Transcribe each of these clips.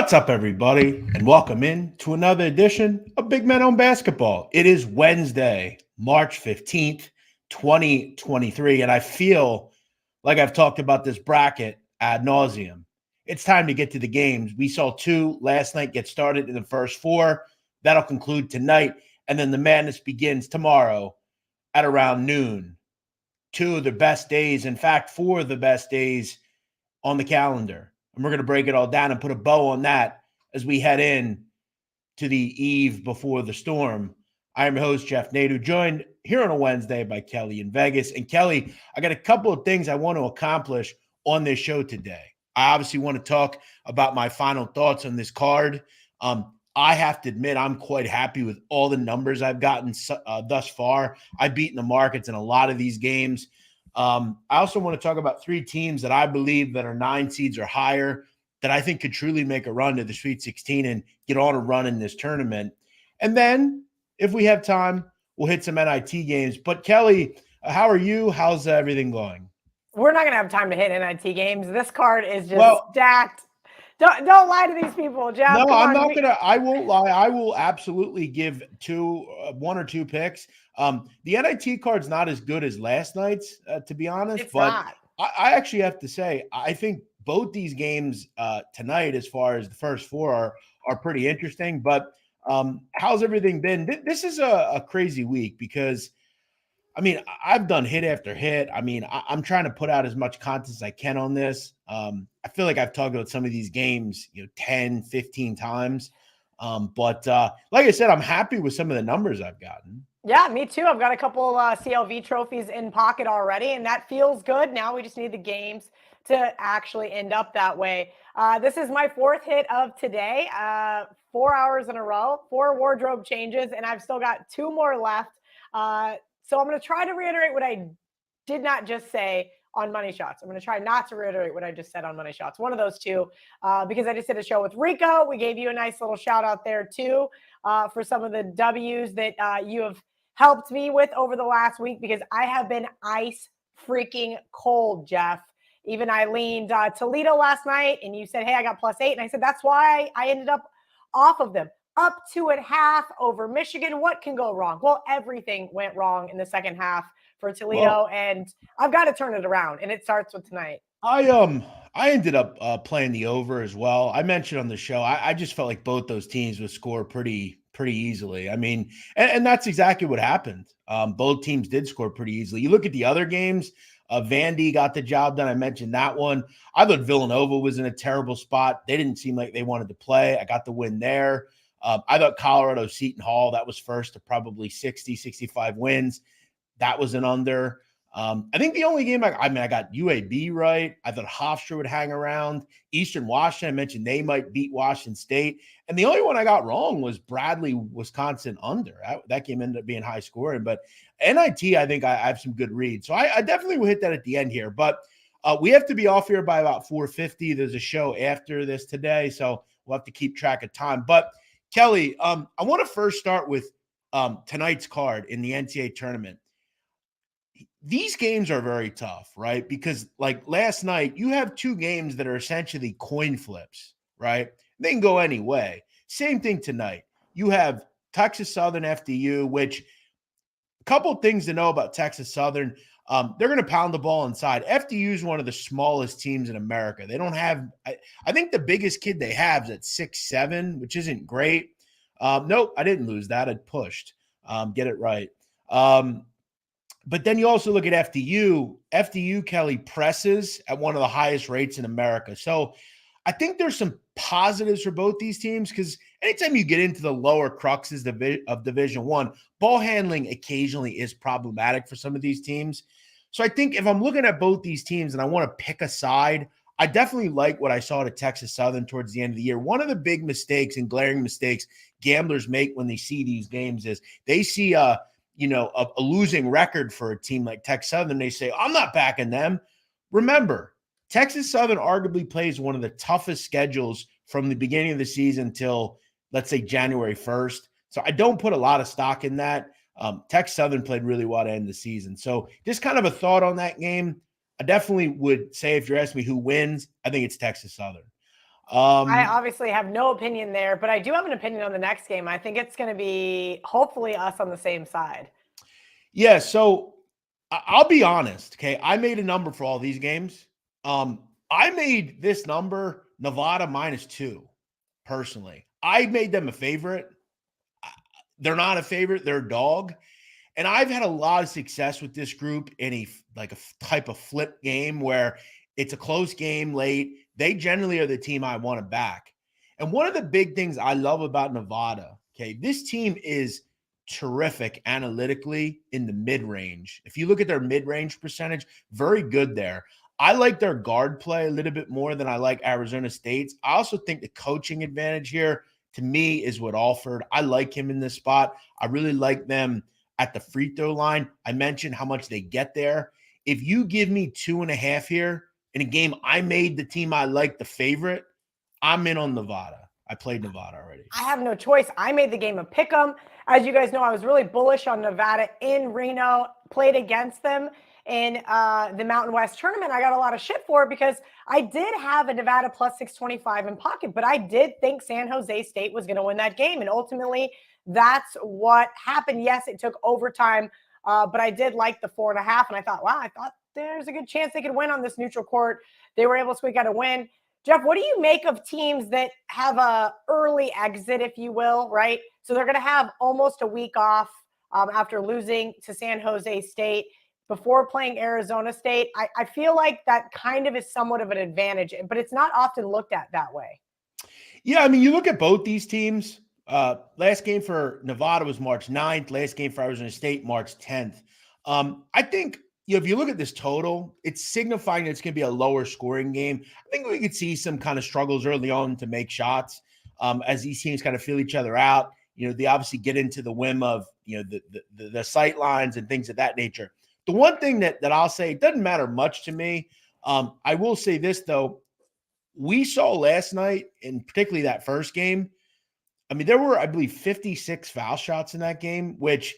What's up, everybody, and welcome in to another edition of Big Men on Basketball. It is Wednesday, March 15th, 2023, and I feel like I've talked about this bracket ad nauseum. It's time to get to the games. We saw two last night get started in the first four. That'll conclude tonight, and then the madness begins tomorrow at around noon. Two of the best days, in fact, four of the best days on the calendar. And we're going to break it all down and put a bow on that as we head in to the eve before the storm. I am your host, Jeff Nadu, joined here on a Wednesday by Kelly in Vegas. And Kelly, I got a couple of things I want to accomplish on this show today. I obviously want to talk about my final thoughts on this card. I have to admit, I'm quite happy with all the numbers I've gotten thus far. I've beaten the markets in a lot of these games. I also want to talk about three teams that I believe that are 9 seeds or higher that I think could truly make a run to the Sweet 16 and get on a run in this tournament. And then, if we have time, we'll hit some NIT games. But Kelly, how are you? How's everything going? We're not going to have time to hit NIT games. This card is just stacked. Don't lie to these people, Jeff. No, I'm not going to. I won't lie. I will absolutely give one or two picks. The NIT card's not as good as last night's, to be honest. It's not. I actually have to say, I think both these games tonight, as far as the first four, are pretty interesting. But how's everything been? This is a crazy week because, I mean, I've done hit after hit. I mean, I'm trying to put out as much content as I can on this. I feel like I've talked about some of these games, 10, 15 times. But like I said, I'm happy with some of the numbers I've gotten. Yeah, me too. I've got a couple CLV trophies in pocket already, and that feels good. Now we just need the games to actually end up that way. This is my fourth hit of today, 4 hours in a row, 4 wardrobe changes, and I've still got 2 more left. So I'm going to try to reiterate what I did not just say on Money Shots. I'm going to try not to reiterate what I just said on Money Shots. One of those two, because I just did a show with Rico. We gave you a nice little shout out there too for some of the W's that you have helped me with over the last week, because I have been ice freaking cold, Jeff. Even I leaned Toledo last night, and you said, hey, I got +8. And I said, that's why I ended up off of them. Up 2.5 over Michigan. What can go wrong? Well, everything went wrong in the second half for Toledo, and I've got to turn it around, and it starts with tonight. I ended up playing the over as well. I mentioned on the show, I just felt like both those teams would score pretty easily. I mean, and that's exactly what happened. Both teams did score pretty easily. You look at the other games, Vandy got the job done. I mentioned that one. I thought Villanova was in a terrible spot. They didn't seem like they wanted to play. I got the win there. I thought Colorado Seton Hall, that was first to probably 60, 65 wins. That was an under. I think the only game I got UAB right. I thought Hofstra would hang around. Eastern Washington, I mentioned they might beat Washington State. And the only one I got wrong was Bradley, Wisconsin under. That game ended up being high scoring. But NIT, I think I have some good reads. So I definitely will hit that at the end here. But we have to be off here by about 4:50. There's a show after this today, so we'll have to keep track of time. But Kelly, I want to first start with tonight's card in the NCAA tournament. These games are very tough, right? Because like last night, you have 2 games that are essentially coin flips, right? They can go any way. Same thing tonight. You have Texas Southern FDU, which a couple of things to know about Texas Southern. They're going to pound the ball inside. FDU is one of the smallest teams in America. They don't have – I think the biggest kid they have is at 6'7", which isn't great. Nope, I didn't lose that. I pushed. Get it right. But then you also look at FDU. FDU, Kelly, presses at one of the highest rates in America. So I think there's some positives for both these teams, because anytime you get into the lower cruxes of Division I, ball handling occasionally is problematic for some of these teams. So I think if I'm looking at both these teams and I want to pick a side, I definitely like what I saw to Texas Southern towards the end of the year. One of the big mistakes and glaring mistakes gamblers make when they see these games is they see a losing record for a team like Texas Southern. They say, I'm not backing them. Remember, Texas Southern arguably plays one of the toughest schedules from the beginning of the season till, let's say, January 1st. So I don't put a lot of stock in that. Texas Southern played really well to end the season. So just kind of a thought on that game. I definitely would say, if you're asking me who wins, I think it's Texas Southern. I obviously have no opinion there, but I do have an opinion on the next game. I think it's going to be hopefully us on the same side. Yeah, so I'll be honest, okay? I made a number for all these games. I made this number Nevada -2, personally. I made them a favorite. They're not a favorite, they're a dog. And I've had a lot of success with this group in a type of flip game where it's a close game late. They generally are the team I want to back. And one of the big things I love about Nevada, okay, this team is terrific analytically in the mid-range. If you look at their mid-range percentage, very good there. I like their guard play a little bit more than I like Arizona State's. I also think the coaching advantage here, to me, is what Alford. I like him in this spot. I really like them at the free throw line. I mentioned how much they get there. If you give me 2.5 here in a game I made the team I like the favorite, I'm in on Nevada. I played Nevada already. I have no choice. I made the game a pick 'em. As you guys know, I was really bullish on Nevada in Reno, played against them in the Mountain West tournament. I got a lot of shit for it because I did have a Nevada plus 625 in pocket, but I did think San Jose State was going to win that game. And ultimately, that's what happened. Yes, it took overtime, but I did like the 4.5. And I thought, wow, I thought there's a good chance they could win on this neutral court. They were able to squeak out a win. Jeff, what do you make of teams that have a early exit, if you will, right? So they're going to have almost a week off after losing to San Jose State before playing Arizona State. I feel like that kind of is somewhat of an advantage, but it's not often looked at that way. Yeah, I mean, you look at both these teams. Last game for Nevada was March 9th. Last game for Arizona State, March 10th. I think, if you look at this total, it's signifying that it's going to be a lower scoring game. I think we could see some kind of struggles early on to make shots as these teams kind of feel each other out. They obviously get into the whim of, the sight lines and things of that nature. The one thing that I'll say, it doesn't matter much to me. I will say this, though. We saw last night, and particularly that first game, I mean, there were, I believe, 56 foul shots in that game, which,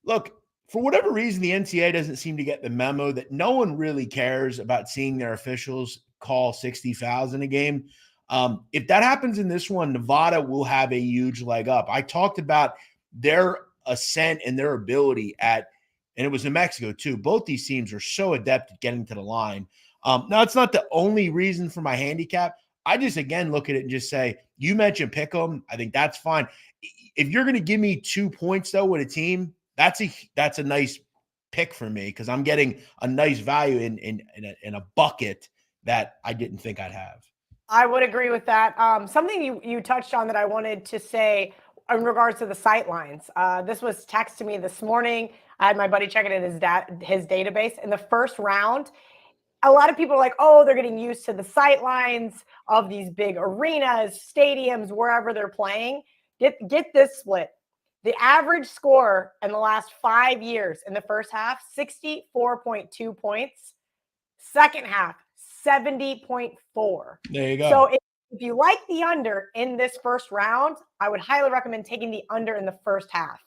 look, for whatever reason, the NCAA doesn't seem to get the memo that no one really cares about seeing their officials call 60 fouls in a game. If that happens in this one, Nevada will have a huge leg up. I talked about their ascent and their ability and it was New Mexico too. Both these teams are so adept at getting to the line. Now, it's not the only reason for my handicap. I just, again, look at it and just say, you mentioned pick 'em. I think that's fine. If you're going to give me 2 points, though, with a team, that's a nice pick for me because I'm getting a nice value in a bucket that I didn't think I'd have. I would agree with that. Something you touched on that I wanted to say in regards to the sight lines. This was texted to me this morning. I had my buddy checking in his database. In the first round, a lot of people are like, oh, they're getting used to the sight lines of these big arenas, stadiums, wherever they're playing. Get this split. The average score in the last 5 years in the first half, 64.2 points. Second half, 70.4. There you go. So if you like the under in this first round, I would highly recommend taking the under in the first half.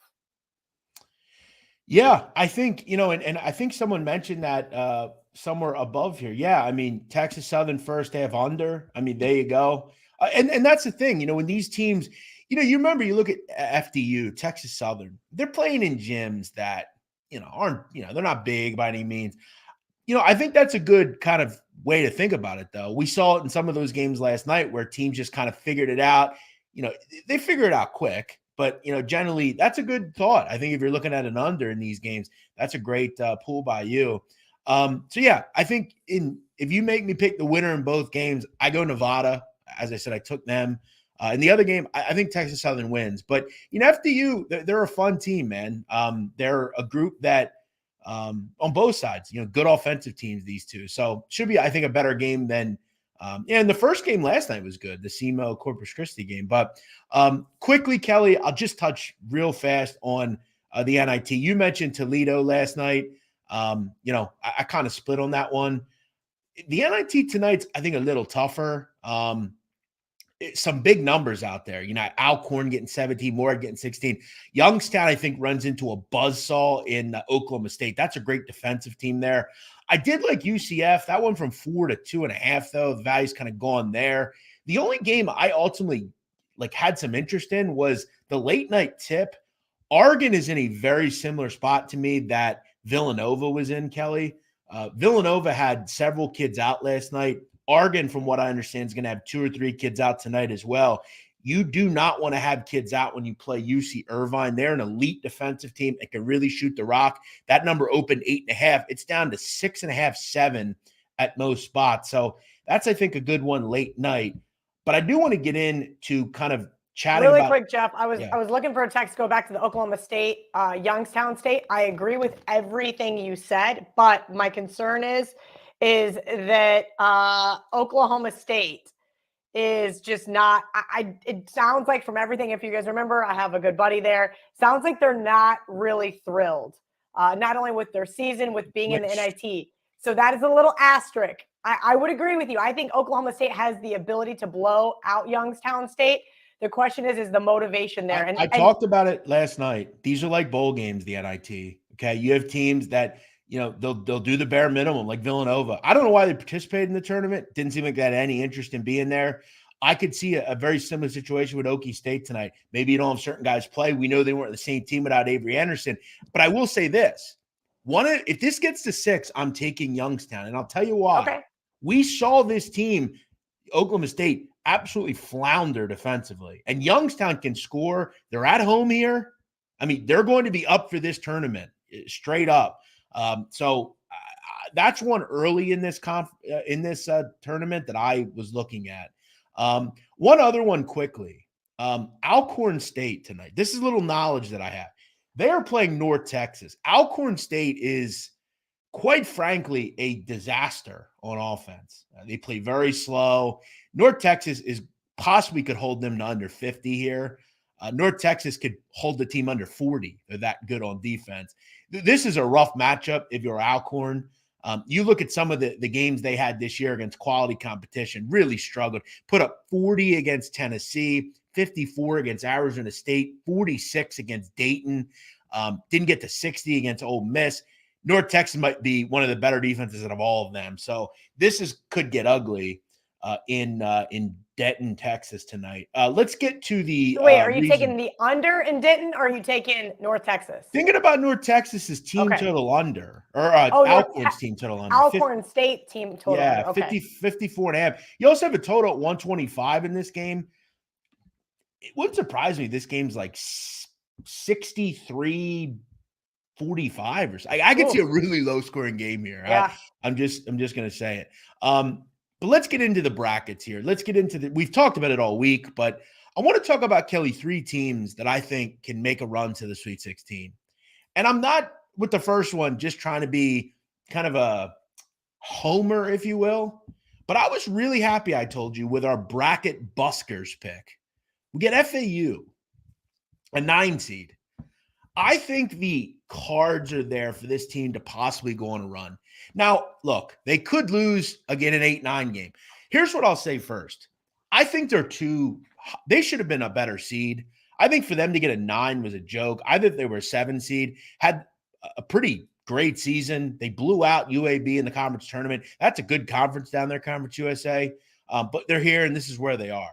Yeah, I think, and I think someone mentioned that somewhere above here. Yeah, I mean, Texas Southern first half under. I mean, there you go. And that's the thing, when these teams, you remember, you look at FDU, Texas Southern, they're playing in gyms that, aren't, they're not big by any means. I think that's a good kind of way to think about it, though. We saw it in some of those games last night where teams just kind of figured it out. They figure it out quick, but, generally that's a good thought. I think if you're looking at an under in these games, that's a great pool by you. So, yeah, I think if you make me pick the winner in both games, I go Nevada. As I said, I took them. In the other game, I think Texas Southern wins. But, FDU, they're a fun team, man. They're a group that on both sides, good offensive teams, these two. So should be, I think, a better game than and the first game last night was good, the SEMO Corpus Christi game. But quickly, Kelly, I'll just touch real fast on the NIT. You mentioned Toledo last night. I kind of split on that one. The NIT tonight's, I think, a little tougher. Some big numbers out there. Alcorn getting 17, Moore getting 16. Youngstown, I think, runs into a buzzsaw in Oklahoma State. That's a great defensive team there. I did like UCF. That one from 4 to 2.5, though. The value's kind of gone there. The only game I ultimately had some interest in was the late night tip. Oregon is in a very similar spot to me that Villanova was in, Kelly. Villanova had several kids out last night. Oregon, from what I understand, is going to have 2 or 3 kids out tonight as well. You do not want to have kids out when you play UC Irvine. They're an elite defensive team and can really shoot the rock. That number opened 8.5. It's down to 6.5, 7 at most spots. So that's, I think, a good one late night. But I do want to get into kind of chatting really about, quick, Jeff. I was looking for a text to go back to the Oklahoma State, Youngstown State. I agree with everything you said, but my concern is that Oklahoma State is just not. It sounds like, from everything, if you guys remember, I have a good buddy there. Sounds like they're not really thrilled, not only with their season, with being in the NIT. So that is a little asterisk. I would agree with you. I think Oklahoma State has the ability to blow out Youngstown State. The question is the motivation there? I talked about it last night. These are like bowl games, the NIT. Okay, you have teams that they'll do the bare minimum, like Villanova. I don't know why they participated in the tournament. Didn't seem like they had any interest in being there. I could see a very similar situation with Okie State tonight. Maybe you don't have certain guys play. We know they weren't the same team without Avery Anderson. But I will say this: if this gets to 6, I'm taking Youngstown, and I'll tell you why. Okay. We saw this team, Oklahoma State, absolutely flounder defensively. And Youngstown can score. They're at home here. I mean, they're going to be up for this tournament, straight up. So that's one early in this tournament that I was looking at. One other one quickly. Alcorn State tonight. This is a little knowledge that I have. They are playing North Texas. Alcorn State is, quite frankly, a disaster on offense. They play very slow. North Texas possibly could hold them to under 50 here. North Texas could hold the team under 40. They're that good on defense. This is a rough matchup if you're Alcorn. You look at some of the games they had this year against quality competition, really struggled. Put up 40 against Tennessee, 54 against Arizona State, 46 against Dayton. Didn't get to 60 against Ole Miss. North Texas might be one of the better defenses out of all of them. So this could get ugly in Denton, Texas tonight. Let's get to the. Wait, are you taking the under in Denton, or are you taking North Texas? Thinking about North Texas's team total under, or Alcorn's team total under. Alcorn State team total. Yeah, under. Okay. 54.5. You also have a total at 125 in this game. It wouldn't surprise me. This game's like 63-45 or so. I could see a really low scoring game here. Yeah. I'm just going to say it. But let's get into the brackets here. Let's get into we've talked about it all week, but I want to talk about, Kelly, 3 teams that I think can make a run to the Sweet 16. And I'm not, with the first one, just trying to be kind of a homer, if you will. But I was really happy, I told you, with our bracket buskers pick. We get FAU, a 9 seed. I think the cards are there for this team to possibly go on a run. Now, look, they could lose again an 8-9 game. Here's what I'll say first. I think they should have been a better seed. I think for them to get a 9 was a joke. I think they were a 7 seed, had a pretty great season. They blew out UAB in the conference tournament. That's a good conference down there, Conference USA. But they're here, and this is where they are.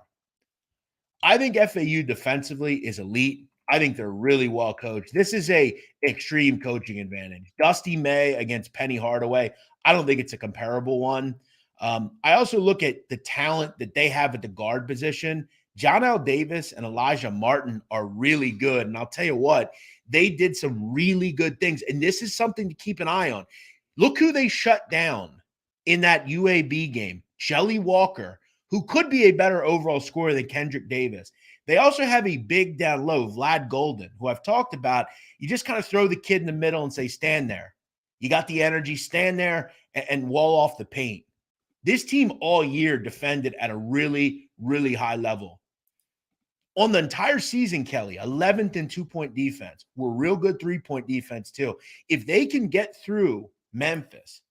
I think FAU defensively is elite. I think they're really well coached. This is a extreme coaching advantage. Dusty May against Penny Hardaway. I don't think it's a comparable one. I also look at the talent that they have at the guard position. John L. Davis and Elijah Martin are really good. And I'll tell you what, they did some really good things. And this is something to keep an eye on. Look who they shut down in that UAB game. Jelly Walker, who could be a better overall scorer than Kendrick Davis. They also have a big down low, Vlad Golden, who I've talked about. You just kind of throw the kid in the middle and say, stand there. You got the energy, stand there and wall off the paint. This team all year defended at a really, really high level. On the entire season, Kelly, 11th in 2-point defense. We're real good 3-point defense too. If they can get through Memphis,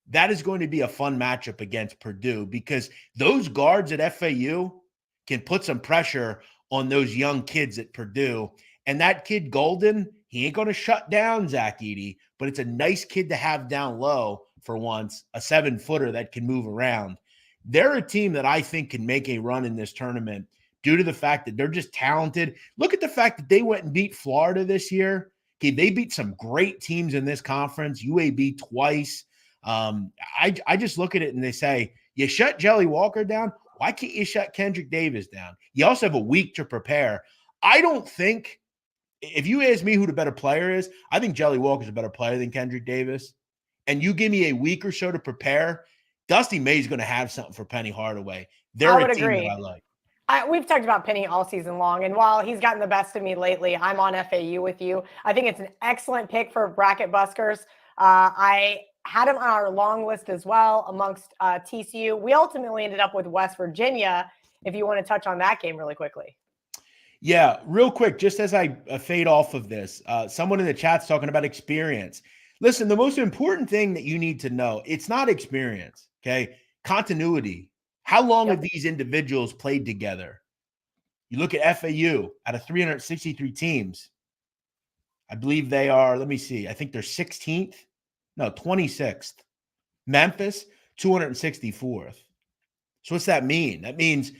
that is going to be a fun matchup against Purdue, because those guards at FAU can put some pressure on those young kids at Purdue. And that kid Golden, he ain't going to shut down Zach Edey, but it's a nice kid to have down low for once, a 7-footer that can move around. they're a team that I think can make a run in this tournament due to the fact that they're just talented. Look at the fact that they went and beat Florida this year. Okay, they beat some great teams in this conference, UAB twice. I just look at it and they say, you shut Jelly Walker down. Why can't you shut Kendrick Davis down? You also have a week to prepare. I don't think, if you ask me who the better player is, I think Jelly Walker's a better player than Kendrick Davis. And you give me a week or so to prepare, Dusty May's going to have something for Penny Hardaway. They're a team that I like. We've talked about Penny all season long, and while he's gotten the best of me lately, I'm on FAU with you. I think it's an excellent pick for bracket buskers. I had him on our long list as well amongst TCU. We ultimately ended up with West Virginia, if you want to touch on that game really quickly. Yeah, real quick, just as I fade off of this, someone in the chat's talking about experience. Listen, the most important thing that you need to know, it's not experience, okay? Continuity. How long have these individuals played together? You look at FAU, out of 363 teams, I believe they are, let me see, I think they're 16th. No, 26th. Memphis, 264th. So what's that mean? That means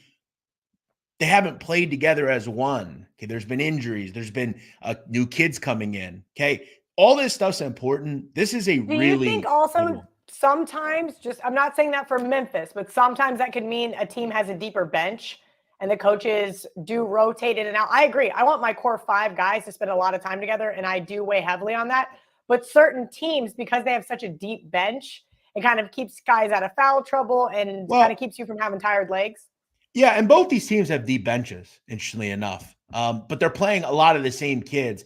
they haven't played together as one. Okay, there's been injuries. There's been new kids coming in. Okay, all this stuff's important. This is a really. Do you think also sometimes, I'm not saying that for Memphis, but sometimes that could mean a team has a deeper bench and the coaches do rotate in and out? I agree. I want my core 5 guys to spend a lot of time together, and I do weigh heavily on that. But certain teams, because they have such a deep bench, it kind of keeps guys out of foul trouble and kind of keeps you from having tired legs. Yeah, and both these teams have deep benches, interestingly enough. But they're playing a lot of the same kids.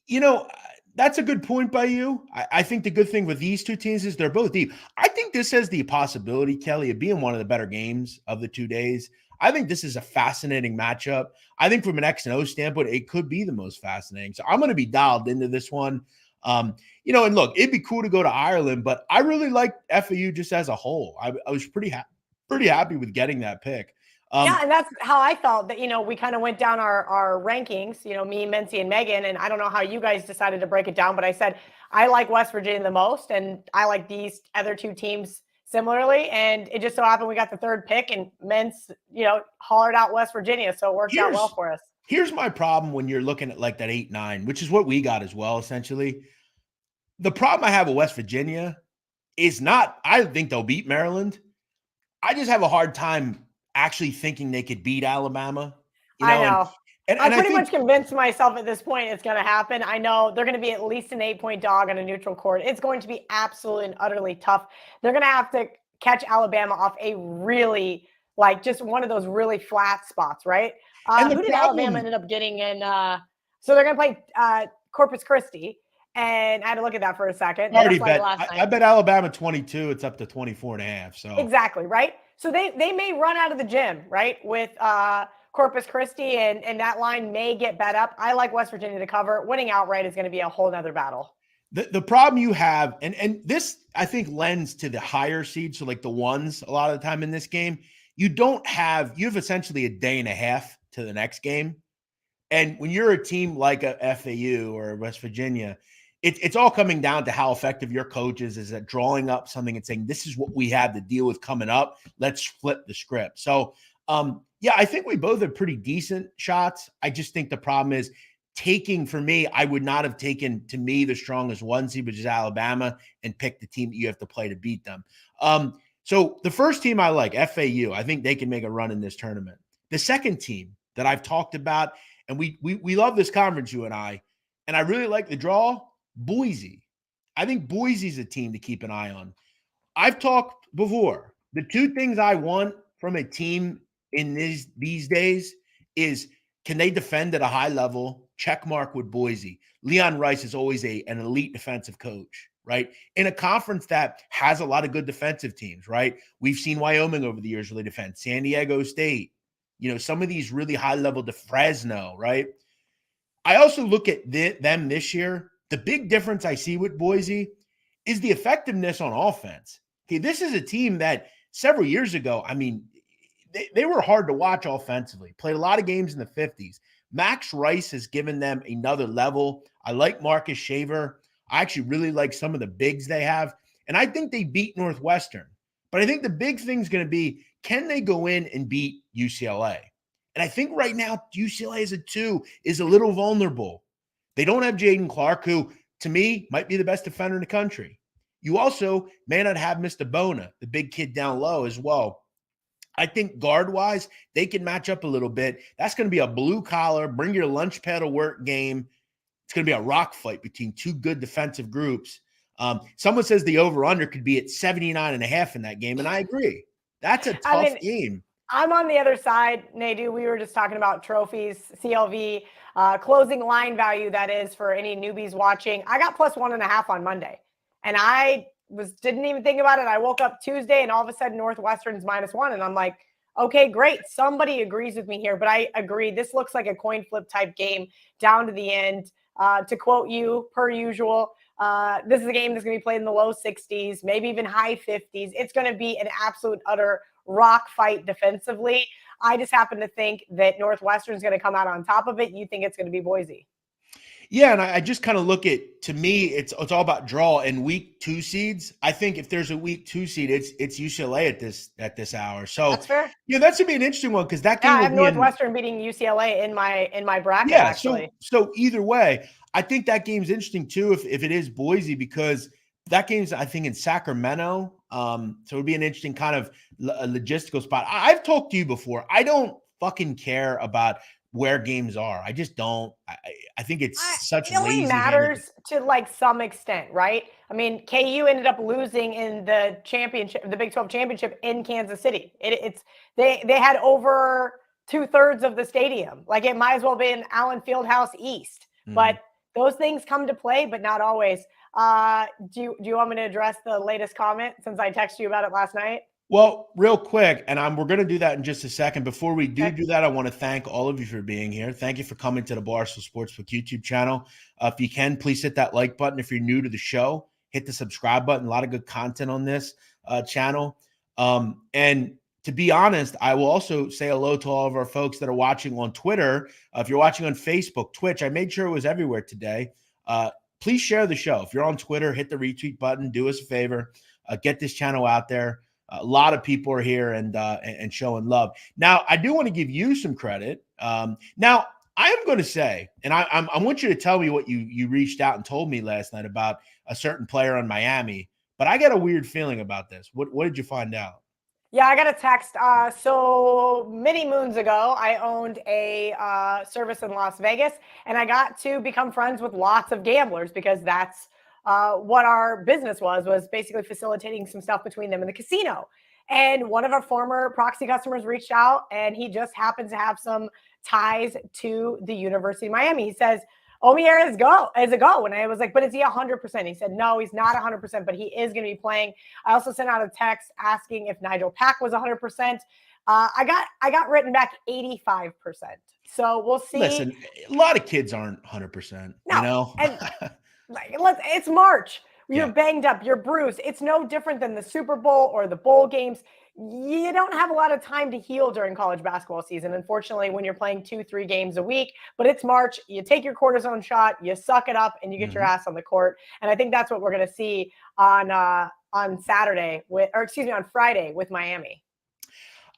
You know, that's a good point by you. I think the good thing with these two teams is they're both deep. I think this has the possibility, Kelly, of being one of the better games of the 2 days. I think this is a fascinating matchup. I think from an X and O standpoint, it could be the most fascinating. So I'm going to be dialed into this one. You know, and look, it'd be cool to go to Ireland, but I really like FAU just as a whole. I was pretty happy with getting that pick. Yeah, and that's how I felt that, you know, we kind of went down our rankings, you know, me, Mency, and Megan, and I don't know how you guys decided to break it down, but I said I like West Virginia the most, and I like these other 2 teams similarly, and it just so happened we got the 3rd pick, and Men's, you know, hollered out West Virginia, so it worked out well for us. Here's my problem when you're looking at like that 8-9, which is what we got as well, essentially. The problem I have with West Virginia is not, I think they'll beat Maryland. I just have a hard time actually thinking they could beat Alabama. You know, I know. And I'm pretty much convinced myself at this point it's going to happen. I know they're going to be at least an 8-point dog on a neutral court. It's going to be absolutely and utterly tough. They're going to have to catch Alabama off a really, like, just one of those really flat spots, right? Who did Alabama ended up getting in? So they're going to play Corpus Christi. And I had to look at that for a second. I bet Alabama 22. It's up to 24.5. So exactly, right? So they may run out of the gym, right, with Corpus Christi, and that line may get bet up. I like West Virginia to cover. Winning outright is going to be a whole nother battle. The problem you have, and this I think lends to the higher seeds, so like the ones a lot of the time in this game, you have essentially a day and a half to the next game. And when you're a team like a FAU or West Virginia, it's all coming down to how effective your coach is at drawing up something and saying, this is what we have to deal with coming up. Let's flip the script. So, yeah, I think we both have pretty decent shots. I just think the problem is for me, I would not have taken, to me, the strongest one seed, which is Alabama, and pick the team that you have to play to beat them. So the first team I like, FAU, I think they can make a run in this tournament. The second team that I've talked about, and we love this conference, you and I really like the draw, Boise. I think Boise's a team to keep an eye on. I've talked before. The 2 things I want from a team in these days is, can they defend at a high level? Check mark with Boise. Leon Rice is always an elite defensive coach, right? In a conference that has a lot of good defensive teams, right? We've seen Wyoming over the years really defend. San Diego State, you know, some of these really high level, Fresno, right? I also look at them this year. The big difference I see with Boise is the effectiveness on offense. Okay, this is a team that several years ago, I mean, they were hard to watch offensively. Played a lot of games in the 50s. Max Rice has given them another level. I like Marcus Shaver. I actually really like some of the bigs they have. And I think they beat Northwestern. But I think the big thing is going to be, can they go in and beat UCLA? And I think right now, UCLA as a 2 is a little vulnerable. They don't have Jaden Clark, who, to me, might be the best defender in the country. You also may not have Mr. Bona, the big kid down low as well. I think guard-wise, they can match up a little bit. That's going to be a blue-collar, bring your lunch pail to work game. It's going to be a rock fight between two good defensive groups. Someone says the over-under could be at 79.5 in that game, and I agree. That's a tough game. I'm on the other side, Nadu. We were just talking about trophies, CLV, closing line value, that is, for any newbies watching. I got plus 1.5 on Monday, and I didn't even think about it. I woke up Tuesday, and all of a sudden Northwestern's -1, and I'm like, okay, great. Somebody agrees with me here, but I agree. This looks like a coin flip type game down to the end. To quote you, per usual, this is a game that's going to be played in the low 60s, maybe even high 50s. It's going to be an absolute, utter rock fight defensively. I just happen to think that Northwestern's going to come out on top of it. You think it's going to be Boise? Yeah, and I just kind of look at, to me, it's all about draw and week 2 seeds. I think if there's a week 2 seed, it's UCLA at this hour. So that's fair. Yeah, that's gonna be an interesting one because that game. Yeah, I have Northwestern beating UCLA in my bracket. Yeah, actually. So either way, I think that game's interesting too. If it is Boise, because that game's, I think, in Sacramento. So it'd be an interesting kind of logistical spot. I've talked to you before. I don't fucking care about where games are. I just don't. I think it's such it only matters to like some extent, right? I mean, KU ended up losing in the championship, the Big 12 championship in Kansas City. They had over 2/3 of the stadium. Like, it might as well be in Allen Fieldhouse East. But those things come to play, but not always. Do you want me to address the latest comment since I texted you about it last night? Well, real quick, and we're going to do that in just a second. Before we do that, I want to thank all of you for being here. Thank you for coming to the Barstool Sportsbook YouTube channel. If you can, please hit that like button. If you're new to the show, hit the subscribe button. A lot of good content on this channel. And to be honest, I will also say hello to all of our folks that are watching on Twitter. If you're watching on Facebook, Twitch, I made sure it was everywhere today. Please share the show. If you're on Twitter, hit the retweet button. Do us a favor. Get this channel out there. A lot of people are here and showing love. Now, I do want to give you some credit. Now, I am going to say, and I want you to tell me what you reached out and told me last night about a certain player in Miami, but I got a weird feeling about this. What did you find out? Yeah, I got a text. So many moons ago, I owned a service in Las Vegas, and I got to become friends with lots of gamblers because that's what our business was basically facilitating some stuff between them and the casino. And one of our former proxy customers reached out, and he just happens to have some ties to the University of Miami. He says, Omier is a go. And I was like, but is he 100%? He said, no, he's not 100%, but he is going to be playing. I also sent out a text asking if Nigel Pack was 100%. I got written back 85%. So we'll see. Listen, a lot of kids aren't 100%, no, you know? And it's March. You're banged up. You're bruised. It's no different than the Super Bowl or the bowl games. You don't have a lot of time to heal during college basketball season, unfortunately, when you're playing 2-3 games a week. But it's March. You take your cortisone shot, you suck it up, and you get your ass on the court. And I think that's what we're going to see on Friday with Miami.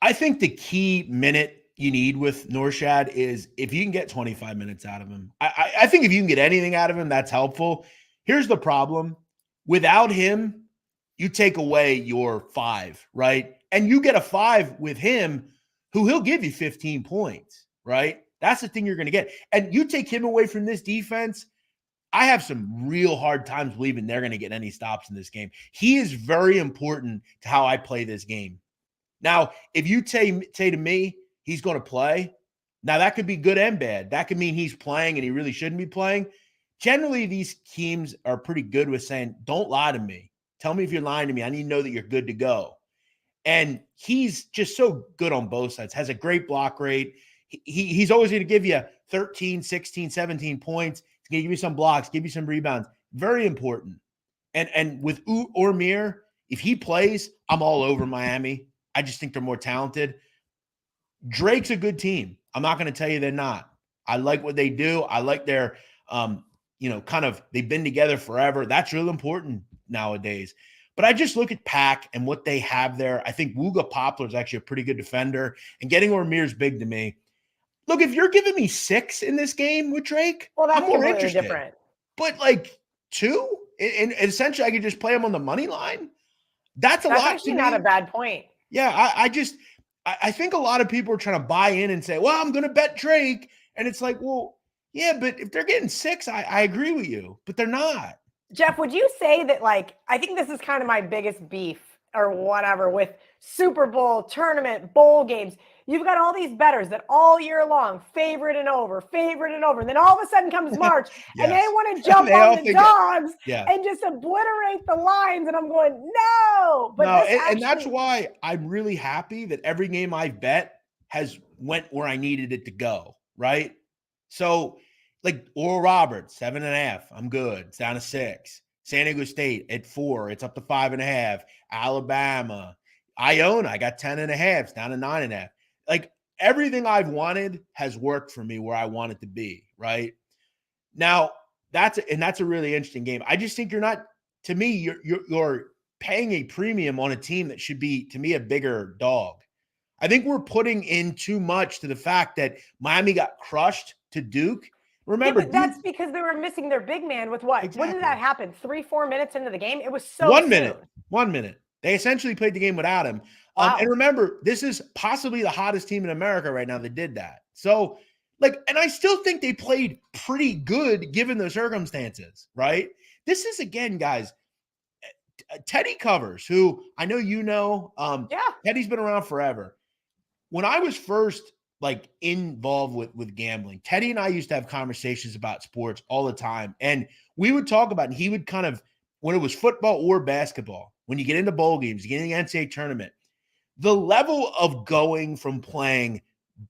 I think the key minute you need with Norshad is if you can get 25 minutes out of him. I think if you can get anything out of him, that's helpful. Here's the problem. Without him, you take away your 5, right? And you get a 5 with him who he'll give you 15 points, right? That's the thing you're going to get. And you take him away from this defense, I have some real hard times believing they're going to get any stops in this game. He is very important to how I play this game. Now, if you say to me he's going to play, now that could be good and bad. That could mean he's playing and he really shouldn't be playing. Generally, these teams are pretty good with saying, don't lie to me. Tell me if you're lying to me. I need to know that you're good to go. And he's just so good on both sides, has a great block rate. He's always going to give you 13, 16, 17 points. He's going to give you some blocks, give you some rebounds. Very important. And with Omier, if he plays, I'm all over Miami. I just think they're more talented. Drake's a good team. I'm not going to tell you they're not. I like what they do. I like their, they've been together forever. That's real important nowadays. But I just look at Pack and what they have there. I think Wooga Poplar is actually a pretty good defender, and getting Ormir is big to me. Look, if you're giving me 6 in this game with Drake, Well, I'm that's more completely interested. different. But like 2, and essentially I could just play him on the money line. That's a lot to me. That's actually not a bad point. Yeah, I think a lot of people are trying to buy in and say, well, I'm going to bet Drake. And it's like, well, yeah, but if they're getting 6, I agree with you, but they're not. Jeff, would you say that, like, I think this is kind of my biggest beef or whatever with Super Bowl, tournament, bowl games. You've got all these bettors that all year long favorite and over. And then all of a sudden comes March and they want to jump on the dogs and just obliterate the lines. And I'm going, no. But and that's why I'm really happy that every game I've bet has went where I needed it to go, right? So, like Oral Roberts, 7.5. I'm good. It's down to 6. San Diego State at 4. It's up to 5.5. Alabama. Iona, I got 10.5. It's down to 9.5. Like everything I've wanted has worked for me where I want it to be, right? Now, that's a really interesting game. I just think to me, you're paying a premium on a team that should be, to me, a bigger dog. I think we're putting in too much to the fact that Miami got crushed to Duke. Remember, but that's because they were missing their big man with what? Exactly. When did that happen? 3-4 minutes into the game? It was so 1 minute. 1 minute. They essentially played the game without him. Wow. And remember, this is possibly the hottest team in America right now that did that. So, and I still think they played pretty good given the circumstances, right? This is, again, guys, Teddy Covers, who I know you know. Teddy's been around forever. When I was first involved with gambling, Teddy and I used to have conversations about sports all the time. And we would talk about, and he would kind of, when it was football or basketball, when you get into bowl games, you get in the NCAA tournament, the level of going from playing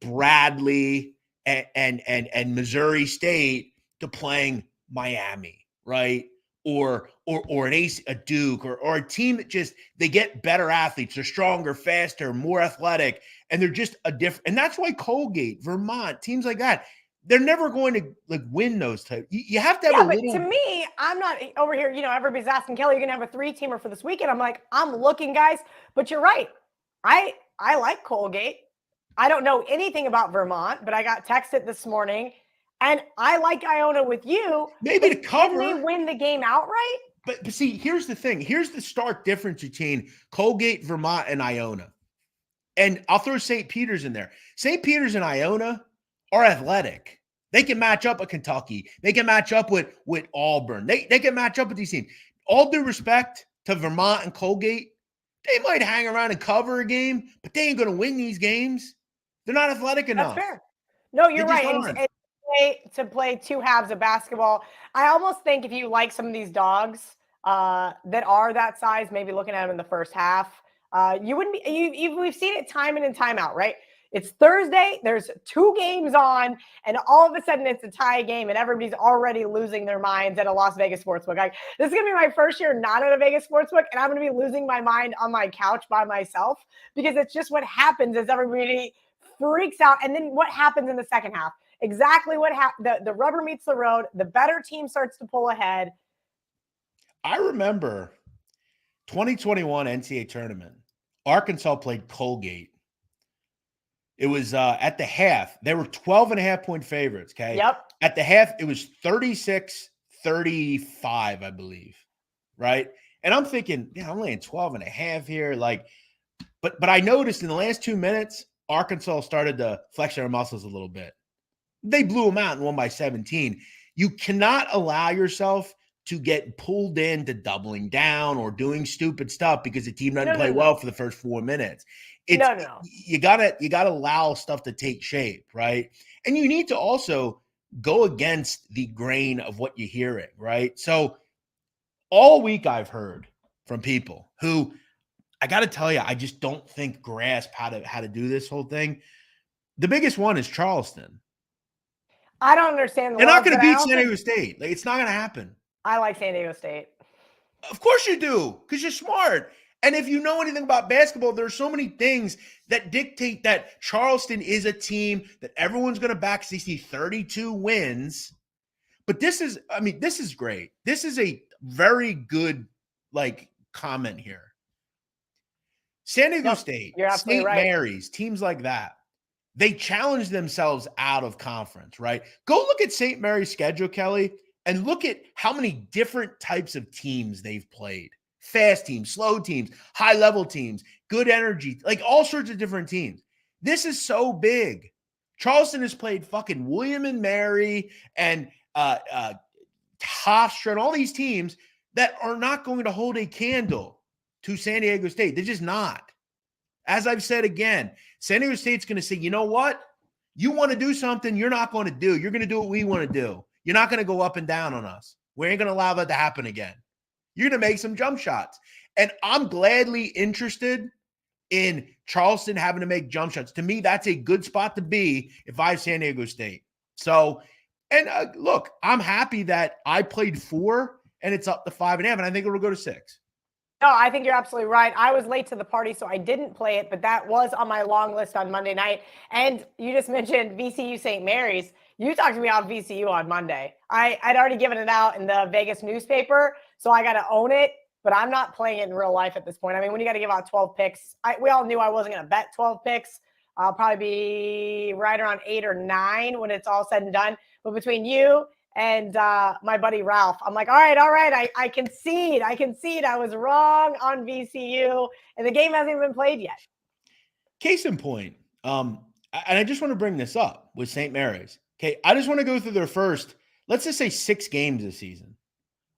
Bradley and Missouri State to playing Miami, right? Or a Duke or a team that just, they get better athletes, they're stronger, faster, more athletic, and they're just a different. And that's why Colgate, Vermont, teams like that, they're never going to win those types. You have to have a little. But to me, I'm not over here. Everybody's asking, Kelly, you're going to have a 3-teamer for this weekend. I'm like, I'm looking, guys. But you're right. I like Colgate. I don't know anything about Vermont, but I got texted this morning, and I like Iona with you. Maybe to cover. Can they win the game outright? But see, here's the thing. Here's the stark difference between Colgate, Vermont, and Iona. And I'll throw St. Peter's in there. St. Peter's and Iona are athletic. They can match up with Kentucky. They can match up with Auburn. They can match up with these teams. All due respect to Vermont and Colgate, they might hang around and cover a game, but they ain't going to win these games. They're not athletic enough. That's fair. No, you're right. And to play 2 halves of basketball, I almost think if you like some of these dogs that are that size, maybe looking at them in the first half, you wouldn't be. We've seen it time in and time out, right? It's Thursday. There's 2 games on, and all of a sudden it's a tie game, and everybody's already losing their minds at a Las Vegas sportsbook. This is gonna be my first year not at a Vegas sportsbook, and I'm gonna be losing my mind on my couch by myself because it's just what happens as everybody freaks out. And then what happens in the second half? Exactly what happened. The rubber meets the road. The better team starts to pull ahead. I remember 2021 NCAA tournament. Arkansas played Colgate. It was at the half. They were 12.5-point favorites, okay? Yep. At the half, it was 36-35, I believe, right? And I'm thinking, I'm laying 12.5 here. But I noticed in the last 2 minutes, Arkansas started to flex their muscles a little bit. They blew them out and won by 17. You cannot allow yourself to get pulled into doubling down or doing stupid stuff because the team doesn't play well for the first 4 minutes. You gotta allow stuff to take shape, right? And you need to also go against the grain of what you're hearing, right? So all week I've heard from people who, I got to tell you, I just don't think grasp how to do this whole thing. The biggest one is Charleston. I don't understand. They're not going to beat San Diego State. It's not going to happen. I like San Diego State. Of course you do, because you're smart. And if you know anything about basketball, there are so many things that dictate that Charleston is a team that everyone's going to back. They see 32 wins. But this is great. This is a very good, comment here. San Diego State, you're absolutely St. right. Mary's, teams like that, they challenge themselves out of conference, right? Go look at St. Mary's schedule, Kelly, and look at how many different types of teams they've played. Fast teams, slow teams, high-level teams, good energy, like all sorts of different teams. This is so big. Charleston has played fucking William and Mary and Hofstra and all these teams that are not going to hold a candle to San Diego State. They're just not. As I've said again, San Diego State's going to say, you know what? You want to do something you're not going to do. You're going to do what we want to do. You're not going to go up and down on us. We ain't going to allow that to happen again. You're going to make some jump shots. And I'm gladly interested in Charleston having to make jump shots. To me, that's a good spot to be if I have San Diego State. So, and look, I'm happy that I played 4 and it's up to 5.5, and I think it'll go to 6. No, I think you're absolutely right. I was late to the party, so I didn't play it, but that was on my long list on Monday night. And you just mentioned VCU St. Mary's. You talked to me about VCU on Monday. I'd already given it out in the Vegas newspaper, so I got to own it, but I'm not playing it in real life at this point. I mean, when you got to give out 12 picks, we all knew I wasn't going to bet 12 picks. I'll probably be right around 8 or 9 when it's all said and done. But between you and my buddy Ralph, I'm like, all right. I concede. I was wrong on VCU, and the game hasn't even been played yet. Case in point, and I just want to bring this up with St. Mary's. Okay, I just want to go through their first, let's just say 6 games this season.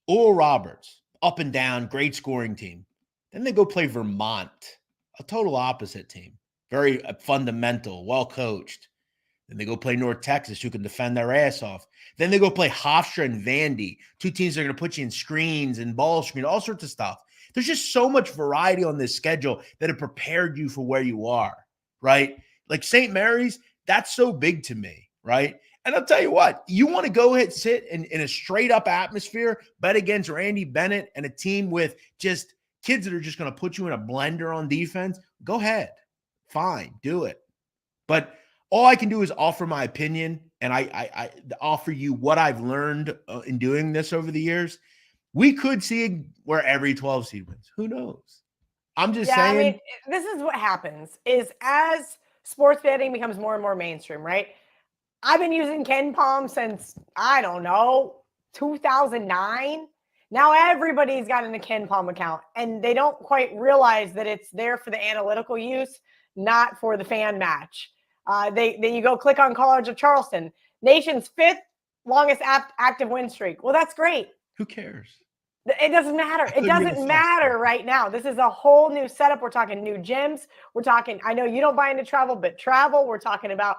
Oral Roberts, up and down, great scoring team. Then they go play Vermont, a total opposite team. Very fundamental, well-coached. Then they go play North Texas, who can defend their ass off. Then they go play Hofstra and Vandy, 2 teams that are going to put you in screens and ball screen, all sorts of stuff. There's just so much variety on this schedule that have prepared you for where you are, right? Like St. Mary's, that's so big to me, right? And I'll tell you what, you want to go ahead, sit in a straight-up atmosphere, bet against Randy Bennett and a team with just kids that are just going to put you in a blender on defense, go ahead. Fine, do it. But all I can do is offer my opinion, and I offer you what I've learned in doing this over the years. We could see where every 12 seed wins. Who knows? I'm just saying. I mean, this is what happens is as sports betting becomes more and more mainstream, right? I've been using Ken Palm since, I don't know, 2009. Now everybody's got a Ken Palm account, and they don't quite realize that it's there for the analytical use, not for the fan match. Then you go click on College of Charleston, nation's 5th longest active win streak. Well, that's great. Who cares? It doesn't matter. It doesn't matter right now. This is a whole new setup. We're talking new gyms. We're talking, I know you don't buy into travel, but travel. We're talking about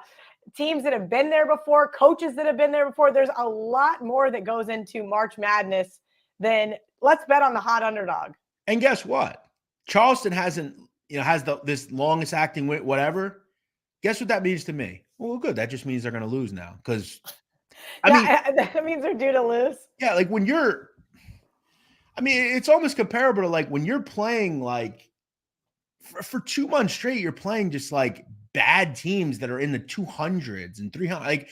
teams that have been there before, coaches that have been there before. There's a lot more that goes into March Madness than let's bet on the hot underdog. And guess what? Charleston has this longest acting win, whatever. Guess what that means to me? Well, good. That just means they're going to lose now because that means they're due to lose. Yeah, like when you're, it's almost comparable to like when you're playing like for 2 months straight, you're playing just like bad teams that are in the 200s and 300. Like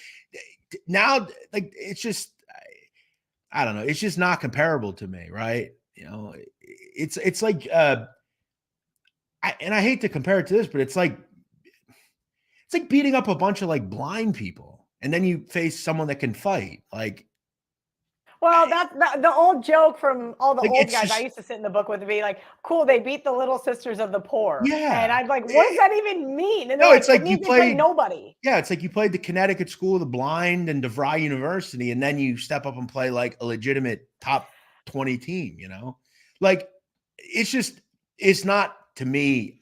now, like it's just, I don't know. It's just not comparable to me, right? It's like, I hate to compare it to this, but it's like beating up a bunch of like blind people, and then you face someone that can fight. Like, well, that's the old joke from all the old guys I used to sit in the book with, to be like, cool, they beat the Little Sisters of the Poor. Yeah. And I'm like, what does that even mean? And no, it's like you played nobody. Yeah, it's like you played the Connecticut School of the Blind and DeVry University, and then you step up and play like a legitimate top 20 team, Like, it's not, to me,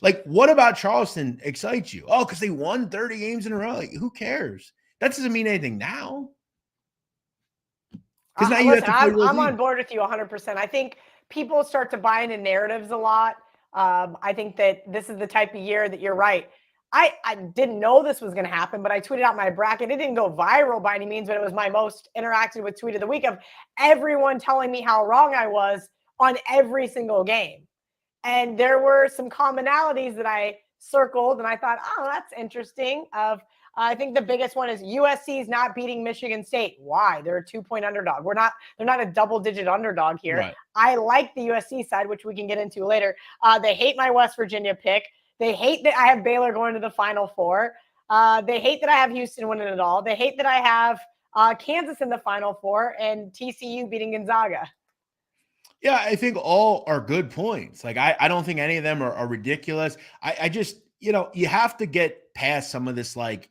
like, what about Charleston excites you? Oh, because they won 30 games in a row. Like, who cares? That doesn't mean anything now. Because now listen, I'm on board with you 100%. I think people start to buy into narratives a lot. I think that this is the type of year that you're right. I didn't know this was going to happen, but I tweeted out my bracket. It didn't go viral by any means, but it was my most interacted with tweet of the week of everyone telling me how wrong I was on every single game. And there were some commonalities that I circled, and I thought, oh, that's interesting. I think the biggest one is USC is not beating Michigan State. Why? They're a 2-point underdog. They're not a double-digit underdog here. Right. I like the USC side, which we can get into later. They hate my West Virginia pick. They hate that I have Baylor going to the Final Four. They hate that I have Houston winning it all. They hate that I have Kansas in the Final Four and TCU beating Gonzaga. Yeah, I think all are good points. Like, I don't think any of them are ridiculous. I just, you have to get past some of this, like,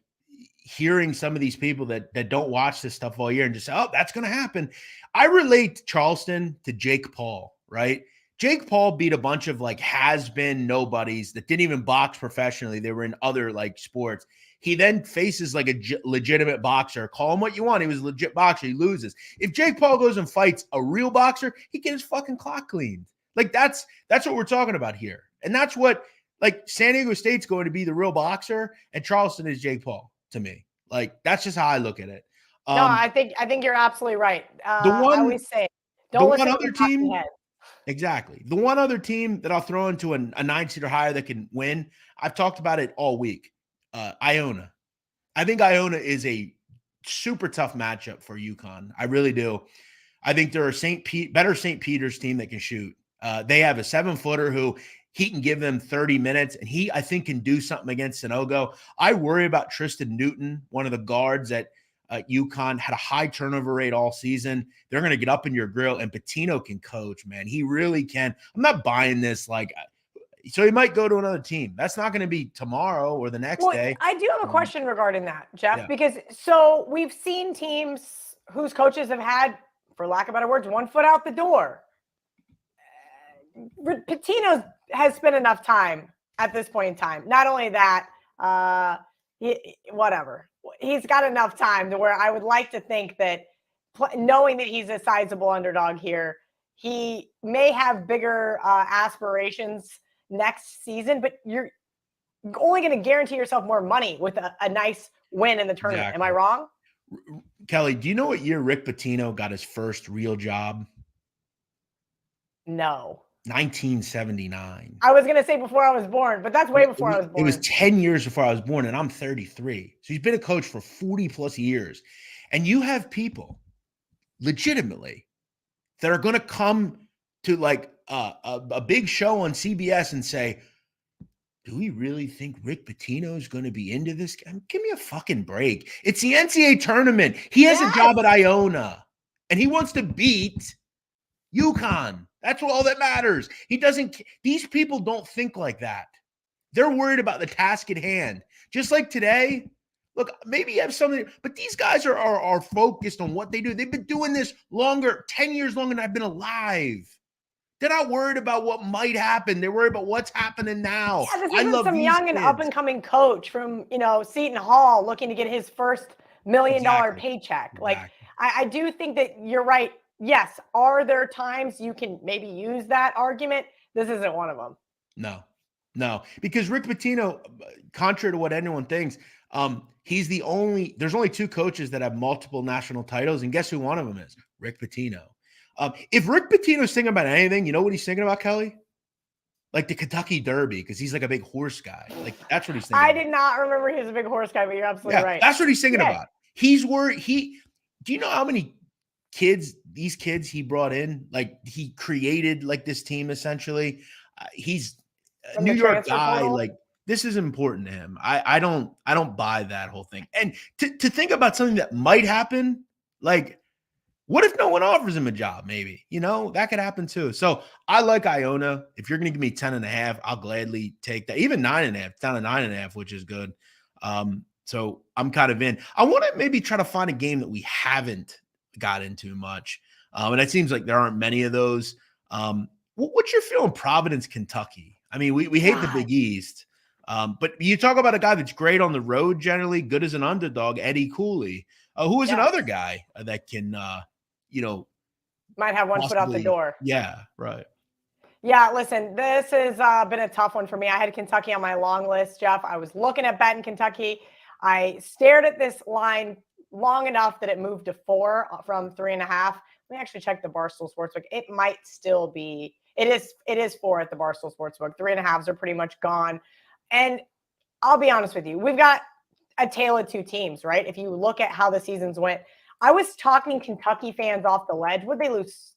hearing some of these people that don't watch this stuff all year and just say, oh, that's going to happen. I relate Charleston to Jake Paul, right? Jake Paul beat a bunch of, like, has-been nobodies that didn't even box professionally. They were in other, like, sports. He then faces, like, a legitimate boxer. Call him what you want. He was a legit boxer. He loses. If Jake Paul goes and fights a real boxer, he gets his fucking clock cleaned. Like, that's what we're talking about here. And that's what, like, San Diego State's going to be the real boxer, and Charleston is Jake Paul to me. Like, that's just how I look at it. No, I think you're absolutely right. I always say, don't listen to other team. Exactly. The one other team that I'll throw into a 9-seed or higher that can win, I've talked about it all week. Iona. I think Iona is a super tough matchup for UConn. I really do. I think they're a better St. Peter's team that can shoot. They have a 7-footer who he can give them 30 minutes, and he, I think, can do something against Sanogo. I worry about Tristan Newton, one of the guards at UConn, had a high turnover rate all season. They're going to get up in your grill, and Pitino can coach, man. He really can. I'm not buying this, like, so he might go to another team. That's not going to be tomorrow or the next day. I do have a question regarding that, Jeff, because so we've seen teams whose coaches have had, for lack of better words, one foot out the door. Pitino has spent enough time at this point in time. Not only that, whatever. He's got enough time to where I would like to think that knowing that he's a sizable underdog here, he may have bigger aspirations next season, but you're only going to guarantee yourself more money with a nice win in the tournament. Exactly. Am I wrong? Kelly, do you know what year Rick Pitino got his first real job? No. 1979. I was going to say before I was born, but that's way before I was born. It was 10 years before I was born, and I'm 33. So he's been a coach for 40 plus years. And you have people legitimately that are going to come to, like, a big show on CBS and say, do we really think Rick Pitino is going to be into this? Give me a fucking break. It's the NCAA tournament. He has a job at Iona, and he wants to beat UConn. That's all that matters. He doesn't. These people don't think like that. They're worried about the task at hand. Just like today, look, maybe you have something, but these guys are focused on what they do. They've been doing this longer, 10 years longer than I've been alive. They're not worried about what might happen. They're worried about what's happening now. Yeah, this isn't some young and up-and-coming coach from, Seton Hall looking to get his first $1 million paycheck. Exactly. Like, I do think that you're right. Yes. Are there times you can maybe use that argument? This isn't one of them. No, because Rick Pitino, contrary to what anyone thinks, there's only 2 coaches that have multiple national titles. And guess who one of them is? Rick Pitino. If Rick Pitino's thinking about anything, you know what he's thinking about, Kelly? Like the Kentucky Derby, because he's like a big horse guy. Like, that's what he's thinking about. Did not remember he was a big horse guy, but you're absolutely right. That's what he's thinking about. He's worried. Do you know how many these kids he brought in? Like, he created, like, this team essentially. He's a New York guy. Portal? Like, this is important to him. I don't buy that whole thing. And to think about something that might happen, like, what if no one offers him a job? Maybe, that could happen too. So I like Iona. If you're going to give me 10.5, I'll gladly take that. Even 9.5, down to 9.5, which is good. So I'm kind of in. I want to maybe try to find a game that we haven't got into much. And it seems like there aren't many of those. What's your feel in Providence, Kentucky? I mean, we hate the Big East. But you talk about a guy that's great on the road, generally good as an underdog, Eddie Cooley, who is another guy that can, might have one foot out the door. Yeah, right. Yeah, listen, this has been a tough one for me. I had Kentucky on my long list, Jeff. I was looking at betting Kentucky. I stared at this line long enough that it moved to 4 from 3.5. Let me actually check the Barstool Sportsbook. It might still be. It is 4 at the Barstool Sportsbook. 3.5s are pretty much gone. And I'll be honest with you. We've got a tale of two teams, right? If you look at how the seasons went, I was talking Kentucky fans off the ledge. Would they lose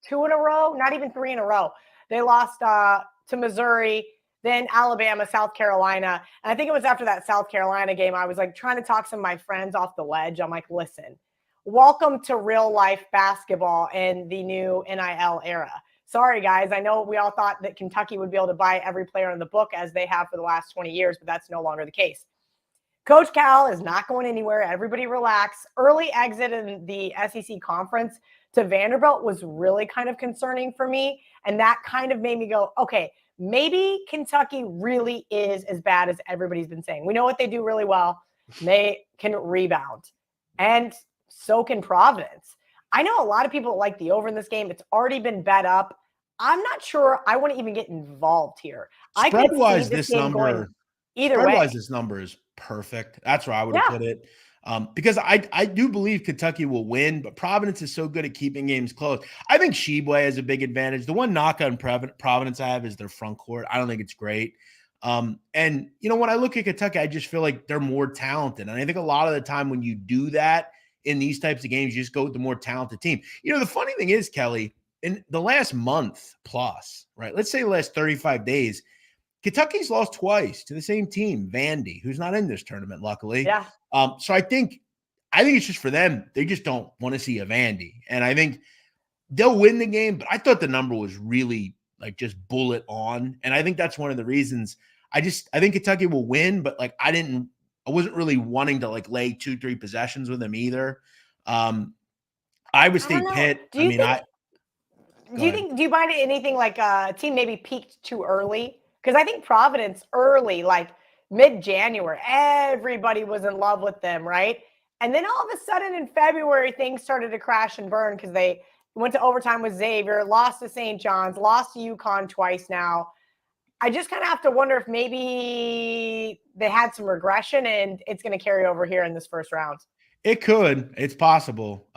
2 in a row? Not even 3 in a row. They lost to Missouri, then Alabama, South Carolina. And I think it was after that South Carolina game, I was like trying to talk some of my friends off the ledge. I'm like, listen, welcome to real life basketball in the new NIL era. Sorry, guys. I know we all thought that Kentucky would be able to buy every player in the book as they have for the last 20 years, but that's no longer the case. Coach Cal is not going anywhere. Everybody relax. Early exit in the SEC conference to Vanderbilt was really kind of concerning for me. And that kind of made me go, okay, maybe Kentucky really is as bad as everybody's been saying. We know what they do really well. They can rebound. And so can Providence. I know a lot of people like the over in this game. It's already been bet up. I'm not sure I want to even get involved here. I could see this game going either way. This number is perfect. That's where I would have put it. Because I do believe Kentucky will win, but Providence is so good at keeping games close. I think Sheboy has a big advantage. The one knock on Providence I have is their front court. I don't think it's great. And, you know, when I look at Kentucky, I just feel like they're more talented. And I think a lot of the time when you do that in these types of games, you just go with the more talented team. You know, the funny thing is, Kelly, in the last month plus, right, let's say the last 35 days, Kentucky's lost twice to the same team, Vandy, who's not in this tournament, luckily. Yeah. So I think it's just for them. They just don't want to see a Vandy. And I think they'll win the game, but I thought the number was really like just bullet on. And I think that's one of the reasons I think Kentucky will win, but like I wasn't really wanting to like lay 2-3 possessions with them either. Iowa State Pitt. Do you find anything like a team maybe peaked too early? Because I think Providence early, like mid-January, everybody was in love with them, right? And then all of a sudden in February, things started to crash and burn because they went to overtime with Xavier, lost to St. John's, lost to UConn twice now. I just kind of have to wonder if maybe they had some regression and it's going to carry over here in this first round. It could. It's possible.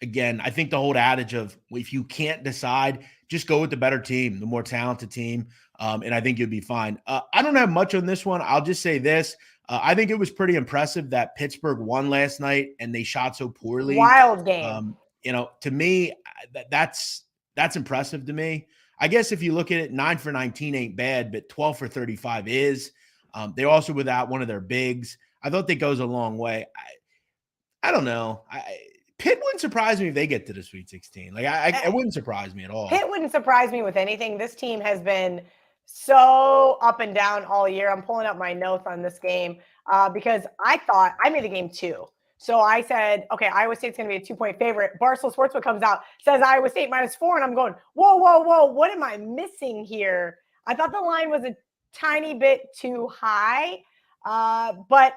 Again, I think the whole adage of if you can't decide, just go with the better team, the more talented team. And I think you'll be fine. I don't have much on this one. I'll just say this. I think it was pretty impressive that Pittsburgh won last night and they shot so poorly. Wild game. You know, to me, that's impressive to me. I guess if you look at it, 9 for 19 ain't bad, but 12 for 35 is. They're also without one of their bigs. I thought that goes a long way. I don't know. Pitt wouldn't surprise me if they get to the Sweet 16. Like it wouldn't surprise me at all. Pitt wouldn't surprise me with anything. This team has been so up and down all year. I'm pulling up my notes on this game because I thought I made the game 2. So I said, okay, Iowa State's going to be a 2-point favorite. Barstool Sportsbook comes out, says Iowa State -4, and I'm going, whoa, what am I missing here? I thought the line was a tiny bit too high, but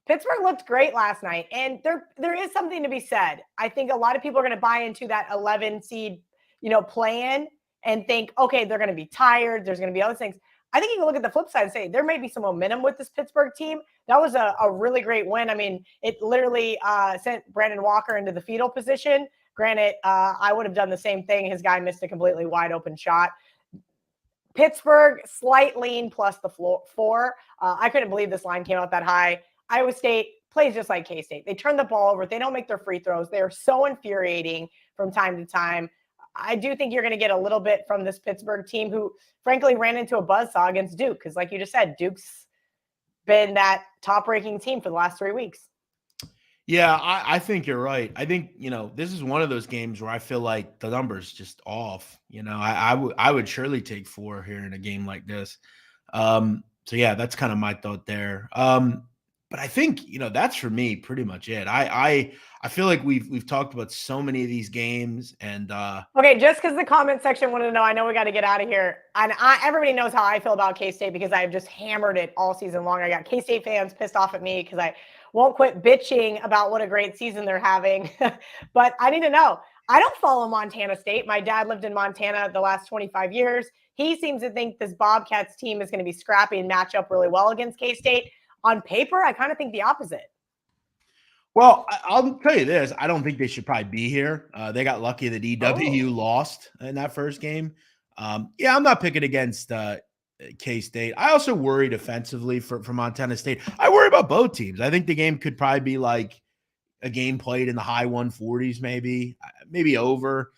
Pittsburgh looked great last night, and there is something to be said. I think a lot of people are going to buy into that 11 seed, play-in and think, okay, they're going to be tired. There's going to be other things. I think you can look at the flip side and say there may be some momentum with this Pittsburgh team. That was a really great win. I mean, it literally sent Brandon Walker into the fetal position. Granted, I would have done the same thing. His guy missed a completely wide open shot. Pittsburgh, slight lean plus the 4. I couldn't believe this line came out that high. Iowa State plays just like K-State. They turn the ball over. They don't make their free throws. They are so infuriating from time to time. I do think you're going to get a little bit from this Pittsburgh team who, frankly, ran into a buzzsaw against Duke because, like you just said, Duke's been that top-ranking team for the last 3 weeks. Yeah, I think you're right. I think, this is one of those games where I feel like the number's just off. I would surely take 4 here in a game like this. So, yeah, that's kind of my thought there. But I think, that's for me pretty much it. I feel like we've talked about so many of these games and okay, just because the comment section wanted to know, I know we got to get out of here. And everybody knows how I feel about K-State because I've just hammered it all season long. I got K-State fans pissed off at me because I won't quit bitching about what a great season they're having. But I need to know. I don't follow Montana State. My dad lived in Montana the last 25 years. He seems to think this Bobcats team is going to be scrappy and match up really well against K-State. On paper, I kind of think the opposite. Well, I'll tell you this. I don't think they should probably be here. They got lucky that EW lost in that first game. Yeah, I'm not picking against K-State. I also worry defensively for Montana State. I worry about both teams. I think the game could probably be like a game played in the high 140s, maybe over.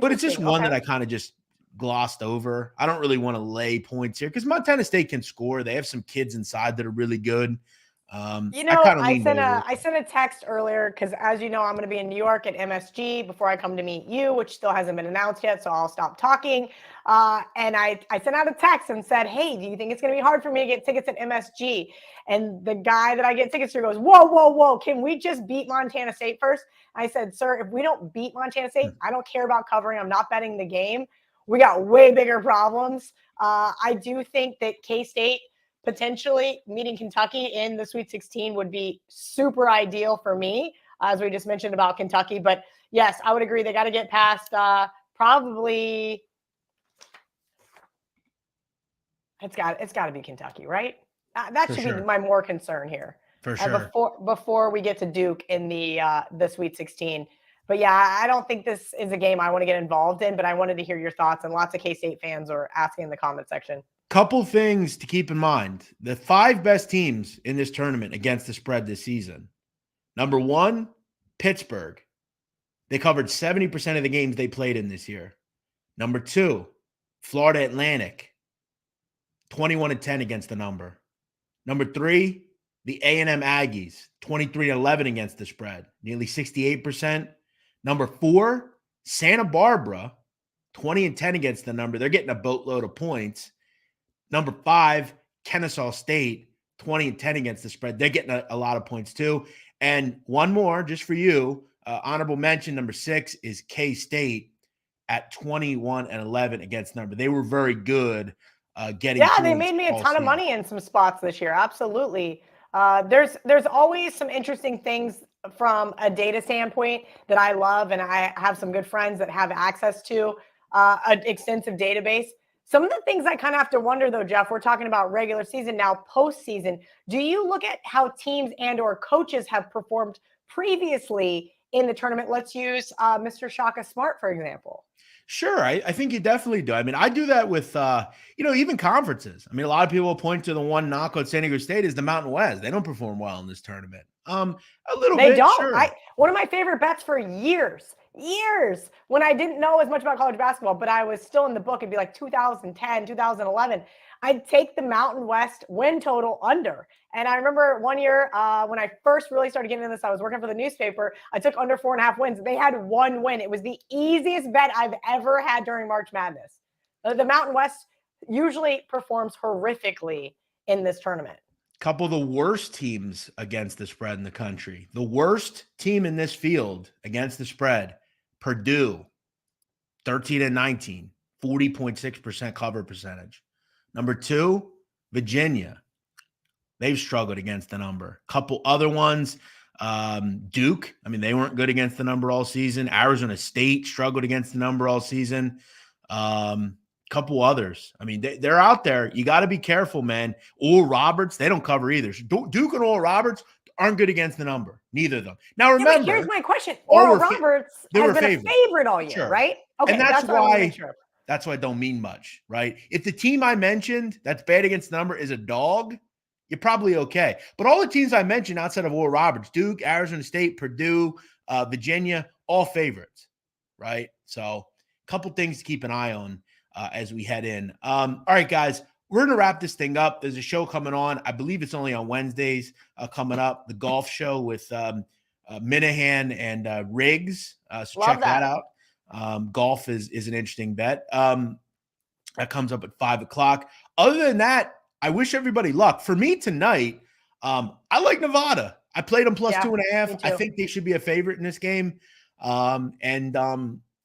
But it's just one that I kind of just glossed over. I don't really want to lay points here because Montana State can score. They have some kids inside that are really good. I sent a text earlier because, as you know, I'm going to be in New York at MSG before I come to meet you, which still hasn't been announced yet, so I'll stop talking. And I sent out a text and said, hey, do you think it's going to be hard for me to get tickets at MSG? And the guy that I get tickets to goes, whoa, can we just beat Montana State first? I said, sir, if we don't beat Montana State, I don't care about covering. I'm not betting the game. We got way bigger problems. I do think that K-State potentially meeting Kentucky in the Sweet 16 would be super ideal for me, as we just mentioned about Kentucky. But yes, I would agree. They got to get past probably. It's got to be Kentucky, right? That should be my more concern here. For sure. Before we get to Duke in the Sweet 16. But yeah, I don't think this is a game I want to get involved in, but I wanted to hear your thoughts, and lots of K-State fans are asking in the comment section. Couple things to keep in mind. The 5 best teams in this tournament against the spread this season. Number 1, Pittsburgh. They covered 70% of the games they played in this year. Number 2, Florida Atlantic. 21-10 against the number. Number 3, the A&M Aggies. 23-11 against the spread. Nearly 68%. Number 4, Santa Barbara. 20-10 against the number. They're getting a boatload of points. Number 5, Kennesaw State, 20-10 against the spread. They're getting a lot of points too. And one more just for you, honorable mention, number 6 is K-State at 21-11 against number. They were very good getting. Yeah, they made me a ton of money in some spots this year. Absolutely. There's always some interesting things from a data standpoint that I love, and I have some good friends that have access to an extensive database. Some of the things I kind of have to wonder, though, Jeff, we're talking about regular season, now postseason. Do you look at how teams and or coaches have performed previously in the tournament? Let's use Mr. Shaka Smart, for example. Sure. I think you definitely do. I mean, I do that with, even conferences. I mean, a lot of people will point to the one knock on San Diego State is the Mountain West. They don't perform well in this tournament. A little bit. They don't. Sure. One of my favorite bets for years, when I didn't know as much about college basketball, but I was still in the book. It'd be like 2010, 2011. I'd take the Mountain West win total under. And I remember one year when I first really started getting into this, I was working for the newspaper. I took under 4.5 wins. They had 1 win. It was the easiest bet I've ever had during March Madness. The Mountain West usually performs horrifically in this tournament. Couple of the worst teams against the spread in the country. The worst team in this field against the spread, Purdue, 13-19, 40.6% cover percentage. Number 2, Virginia. They've struggled against the number. Couple other ones, Duke. I mean, they weren't good against the number all season. Arizona State struggled against the number all season. Couple others. I mean, they're out there. You got to be careful, man. Oral Roberts, they don't cover either. Duke and Oral Roberts aren't good against the number. Neither of them. Now, remember. Yeah, here's my question. Oral Roberts has been a favorite all year, sure. Right? Okay, and that's why I don't mean much, right? If the team I mentioned that's bad against the number is a dog, you're probably okay. But all the teams I mentioned outside of Oral Roberts, Duke, Arizona State, Purdue, Virginia, all favorites, right? So a couple things to keep an eye on as we head in. All right, guys, we're going to wrap this thing up. There's a show coming on. I believe it's only on Wednesdays coming up, the golf show with Minahan and Riggs. So check that out. Golf is an interesting bet. That comes up at 5 o'clock. Other than that, I wish everybody luck. For me tonight, I like Nevada. I played them plus 2.5. I think they should be a favorite in this game.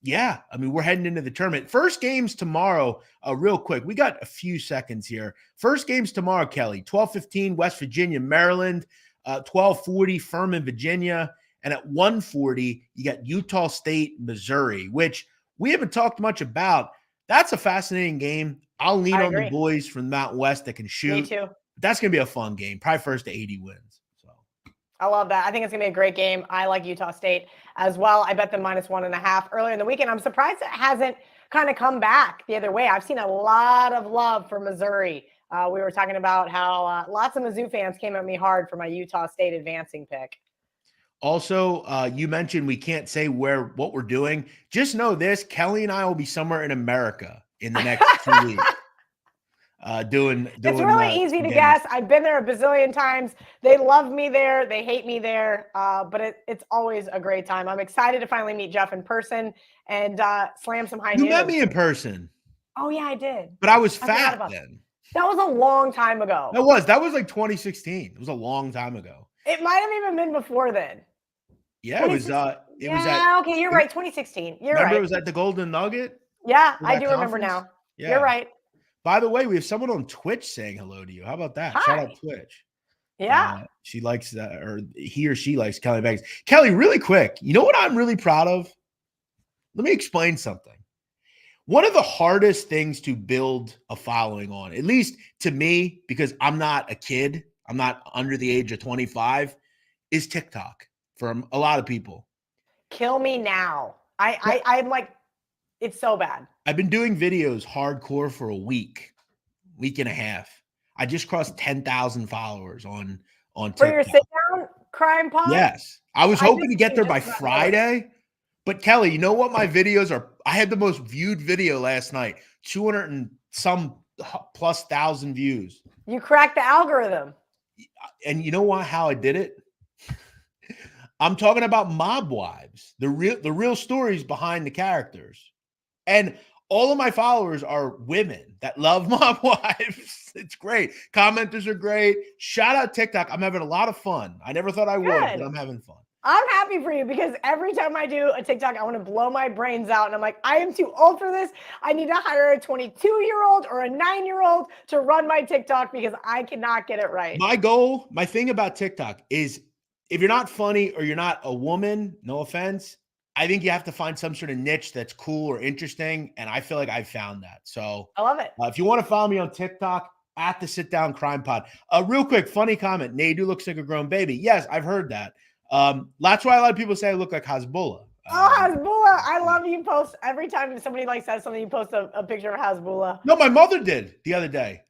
Yeah, I mean, we're heading into the tournament. First games tomorrow, real quick. We got a few seconds here. First games tomorrow, Kelly, 12:15, West Virginia, Maryland, 12:40, Furman, Virginia, and at 1:40, you got Utah State, Missouri, which we haven't talked much about. That's a fascinating game. I'll lean on the boys from the Mountain West that can shoot. Me too. That's going to be a fun game. Probably first to 80 wins. I love that. I think it's going to be a great game. I like Utah State as well. I bet them -1.5 earlier in the weekend. I'm surprised it hasn't kind of come back the other way. I've seen a lot of love for Missouri. We were talking about how lots of Mizzou fans came at me hard for my Utah State advancing pick. Also, you mentioned we can't say what we're doing. Just know this: Kelly and I will be somewhere in America in the next 2 weeks. Doing it's really easy to guess. I've been there a bazillion times. They love me there. They hate me there. But it's always a great time. I'm excited to finally meet Jeff in person and slam some high noons. You met me in person. Oh, yeah, I did. But I was fat then. That was a long time ago. That was like 2016. It was a long time ago. It might have even been before then. Yeah, it was okay, you're right. 2016. Remember right. It was at the Golden Nugget? Yeah, I do remember now. Yeah. You're right. By the way, we have someone on Twitch saying hello to you. How about that? Hi. Shout out Twitch. Yeah. She likes that, or he or she likes Kelly Banks. Kelly, really quick, you know what I'm really proud of? Let me explain something. One of the hardest things to build a following on, at least to me, because I'm not a kid, I'm not under the age of 25, is TikTok for a lot of people. Kill me now. I'm like, it's so bad. I've been doing videos hardcore for a week and a half. I just crossed 10,000 followers on TikTok. For your sit-down crime pod? Yes. I was hoping to get there by Friday. But Kelly, you know what my videos are? I had the most viewed video last night. 200 and some plus thousand views. You cracked the algorithm. And you know what? How I did it? I'm talking about mob wives, the real stories behind the characters. And all of my followers are women that love mob wives. It's great. Commenters are great. Shout out TikTok. I'm having a lot of fun. I never thought I would, but I'm having fun. I'm happy for you because every time I do a TikTok, I want to blow my brains out. And I'm like, I am too old for this. I need to hire a 22-year-old or a 9-year-old to run my TikTok because I cannot get it right. My thing about TikTok is if you're not funny or you're not a woman, no offense, I think you have to find some sort of niche that's cool or interesting. And I feel like I've found that. So I love it. If you want to follow me on TikTok, at the Sit Down Crime Pod. Real quick, funny comment. Nadu looks like a grown baby. Yes, I've heard that. That's why a lot of people say I look like Hasbulla. Hasbulla. I love you post every time somebody says something, you post a picture of Hasbulla. No, my mother did the other day.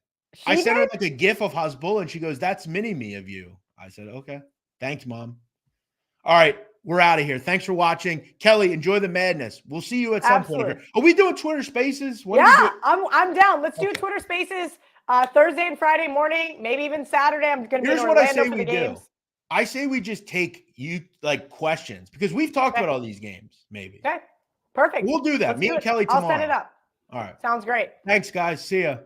I sent her like a gif of Hasbulla and she goes, "That's mini me of you." I said, "Okay. Thanks, Mom." All right. We're out of here. Thanks for watching. Kelly, enjoy the madness. We'll see you at some point. Are we doing Twitter Spaces? I'm down. Let's do Twitter Spaces Thursday and Friday morning, maybe even Saturday. I'm going to be in Orlando for the games. I say we just take questions because we've talked about all these games, maybe. Okay. Perfect. We'll do that. Me and Kelly tomorrow. I'll set it up. All right. Sounds great. Thanks, guys. See ya.